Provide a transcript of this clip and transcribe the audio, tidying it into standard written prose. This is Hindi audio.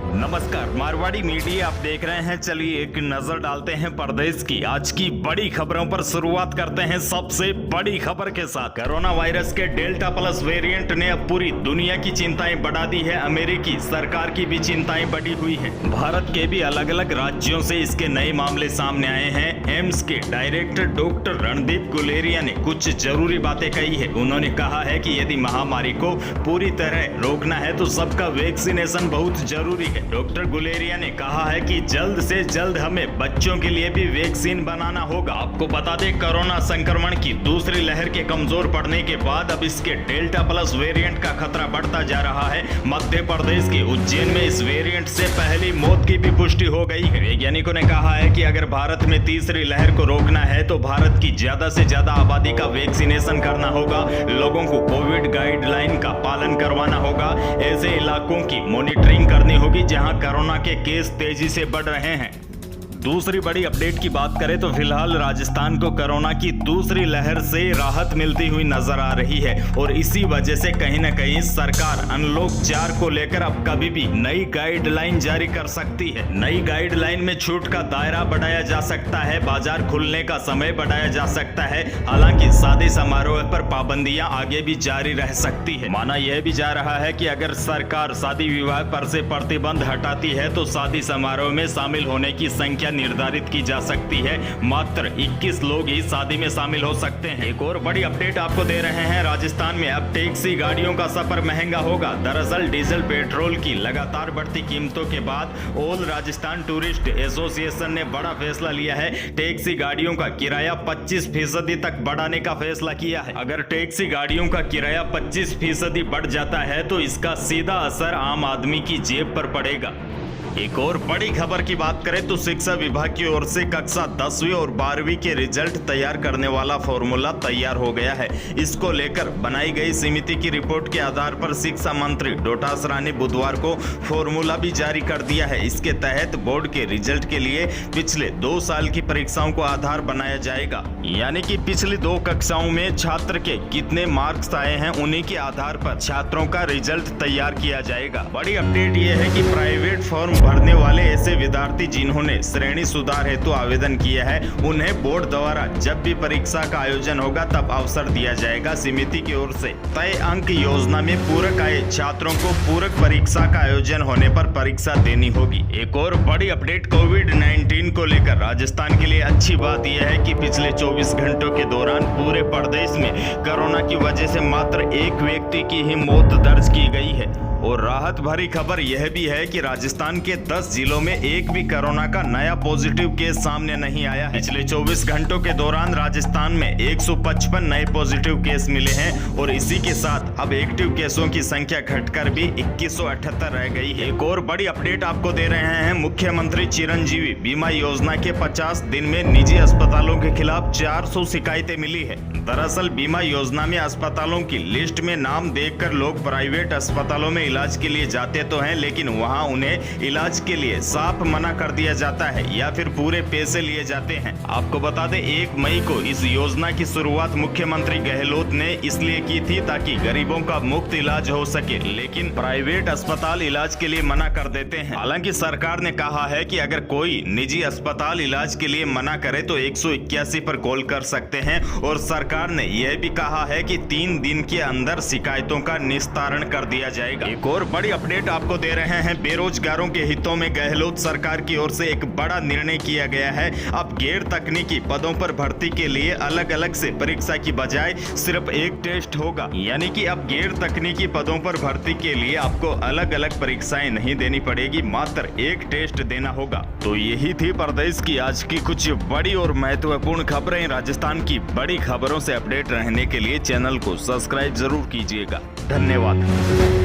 नमस्कार, मारवाड़ी मीडिया आप देख रहे हैं। चलिए एक नजर डालते हैं प्रदेश की आज की बड़ी खबरों पर। शुरुआत करते हैं सबसे बड़ी खबर के साथ। कोरोना वायरस के डेल्टा प्लस वेरिएंट ने अब पूरी दुनिया की चिंताएं बढ़ा दी है। अमेरिकी सरकार की भी चिंताएं बढ़ी हुई है। भारत के भी अलग अलग राज्यों से इसके नए मामले सामने आए हैं। एम्स के डायरेक्टर डॉक्टर रणदीप गुलेरिया ने कुछ जरूरी बातें कही है। उन्होंने कहा है कि यदि महामारी को पूरी तरह रोकना है तो सबका वैक्सीनेशन बहुत जरूरी है। डॉक्टर गुलेरिया ने कहा है कि जल्द से जल्द हमें बच्चों के लिए भी वैक्सीन बनाना होगा। आपको बता दें, कोरोना संक्रमण की दूसरी लहर के कमजोर पड़ने के बाद अब इसके डेल्टा प्लस वेरिएंट का खतरा बढ़ता जा रहा है। मध्य प्रदेश के उज्जैन में इस वेरिएंट से पहली मौत की भी पुष्टि हो गई है। वैज्ञानिकों ने कहा है कि अगर भारत में तीसरी लहर को रोकना है तो भारत की ज्यादा से ज्यादा आबादी का वैक्सीनेशन करना होगा। लोगों को कोविड गाइडलाइन का पालन करवाना होगा। ऐसे इलाकों की मॉनिटरिंग करनी होगी जहां कोरोना के केस तेजी से बढ़ रहे हैं। दूसरी बड़ी अपडेट की बात करें तो फिलहाल राजस्थान को कोरोना की दूसरी लहर से राहत मिलती हुई नजर आ रही है और इसी वजह से कहीं न कहीं सरकार अनलॉक 4 को लेकर अब कभी भी नई गाइडलाइन जारी कर सकती है। नई गाइडलाइन में छूट का दायरा बढ़ाया जा सकता है, बाजार खुलने का समय बढ़ाया जा सकता है। हालांकि शादी समारोह पर पाबंदियां आगे भी जारी रह सकती है। माना यह भी जा रहा है कि अगर सरकार शादी विवाह पर से प्रतिबंध हटाती है तो शादी समारोह में शामिल होने की संख्या निर्धारित की जा सकती है। मात्र 21 लोग ही शादी में शामिल हो सकते हैं। एक और बड़ी अपडेट आपको दे रहे हैं। राजस्थान में अब टैक्सी गाड़ियों का सफर महंगा होगा। दरअसल डीजल पेट्रोल की लगातार बढ़ती कीमतों के बाद ऑल राजस्थान टूरिस्ट एसोसिएशन ने बड़ा फैसला लिया है। टैक्सी गाड़ियों का किराया 25% तक बढ़ाने का फैसला किया है। अगर टैक्सी गाड़ियों का किराया 25% बढ़ जाता है तो इसका सीधा असर आम आदमी की जेब पर पड़ेगा। एक और बड़ी खबर की बात करें तो शिक्षा विभाग की ओर से कक्षा 10वीं और 12वीं के रिजल्ट तैयार करने वाला फॉर्मूला तैयार हो गया है। इसको लेकर बनाई गई समिति की रिपोर्ट के आधार पर शिक्षा मंत्री डोटासरा ने बुधवार को फॉर्मूला भी जारी कर दिया है। इसके तहत बोर्ड के रिजल्ट के लिए पिछले 2 साल की परीक्षाओं को आधार बनाया जाएगा। यानी कि पिछली 2 कक्षाओं में छात्र के कितने मार्क्स आए हैं उन्हीं के आधार पर छात्रों का रिजल्ट तैयार किया जाएगा। बड़ी अपडेट यह है कि प्राइवेट फॉर्म भरने वाले ऐसे विद्यार्थी जिन्होंने श्रेणी सुधार हेतु आवेदन किया है उन्हें बोर्ड द्वारा जब भी परीक्षा का आयोजन होगा तब अवसर दिया जाएगा। समिति की ओर से तय अंक योजना में पूरक आए छात्रों को पूरक परीक्षा का आयोजन होने पर परीक्षा देनी होगी। एक और बड़ी अपडेट कोविड-19 को लेकर राजस्थान के लिए अच्छी बात यह है कि पिछले 24 घंटों के दौरान पूरे प्रदेश में कोरोना की वजह से मात्र 1 व्यक्ति की ही मौत दर्ज की गई है। और राहत भरी खबर यह भी है कि राजस्थान के 10 जिलों में एक भी कोरोना का नया पॉजिटिव केस सामने नहीं आया है। पिछले 24 घंटों के दौरान राजस्थान में 155 नए पॉजिटिव केस मिले हैं और इसी के साथ अब एक्टिव केसों की संख्या घटकर भी 2178 रह गई है। एक और बड़ी अपडेट आपको दे रहे हैं। मुख्यमंत्री चिरंजीवी बीमा योजना के 50 दिन में निजी अस्पतालों के खिलाफ 400 शिकायतें मिली है। दरअसल बीमा योजना में अस्पतालों की लिस्ट में नाम देखकर लोग प्राइवेट अस्पतालों में इलाज के लिए जाते तो हैं, लेकिन वहां उन्हें इलाज के लिए साफ मना कर दिया जाता है या फिर पूरे पैसे लिए जाते हैं। आपको बता दें 1 मई को इस योजना की शुरुआत मुख्यमंत्री गहलोत ने इसलिए की थी ताकि गरीबों का मुफ्त इलाज हो सके, लेकिन प्राइवेट अस्पताल इलाज के लिए मना कर देते हैं। हालांकि सरकार ने कहा है कि अगर कोई निजी अस्पताल इलाज के लिए मना करे तो 181 पर कॉल कर सकते हैं और सरकार ने यह भी कहा है कि 3 दिन के अंदर शिकायतों का निस्तारण कर दिया जाएगा। एक और बड़ी अपडेट आपको दे रहे हैं। बेरोजगारों के हितों में गहलोत सरकार की ओर से एक बड़ा निर्णय किया गया है। अब गैर तकनीकी पदों पर भर्ती के लिए अलग अलग से परीक्षा की बजाय सिर्फ एक टेस्ट होगा। यानी कि अब गैर तकनीकी पदों पर भर्ती के लिए आपको अलग अलग परीक्षाएं नहीं देनी पड़ेगी, मात्र एक टेस्ट देना होगा। तो यही थी प्रदेश की आज की कुछ बड़ी और महत्वपूर्ण खबरें। राजस्थान की बड़ी खबरों से अपडेट रहने के लिए चैनल को सब्सक्राइब जरूर कीजिएगा। धन्यवाद।